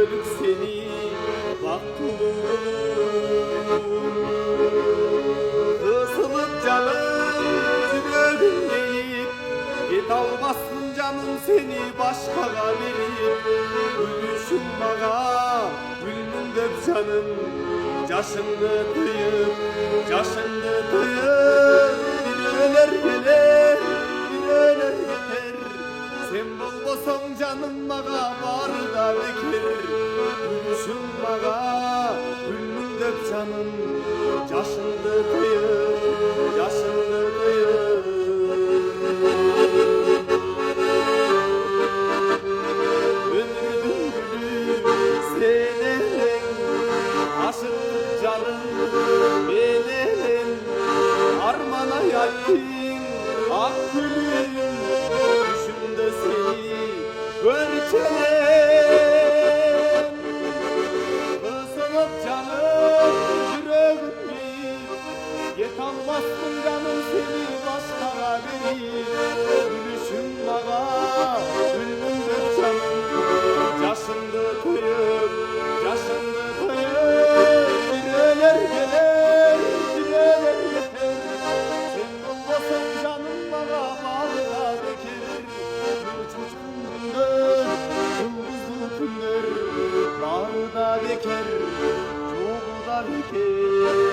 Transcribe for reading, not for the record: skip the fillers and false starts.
Gördük seni bak kısılıp canım yüreğim deyip yet almazsın canım seni başkaga verip gülüşün bana gülmün döp canım yaşını tıyıp bir öler gelir bir öler yeter sen bulmasan canım bana var da bekir gülüşün bana gülmün döp canım yaşını tıyıp armana yattın ak gülüm düşümde seni göreceğim kısılıp canım yüreğim yet almazsın canım seni başkaga verip gülüşün bana gülmün döp canım yaşındı tıyıp bir öler gelir bir öler yeter sen olmasan canım bana bağrına bekir çocuk günler yıldızlı günler bağrına beker çok da beker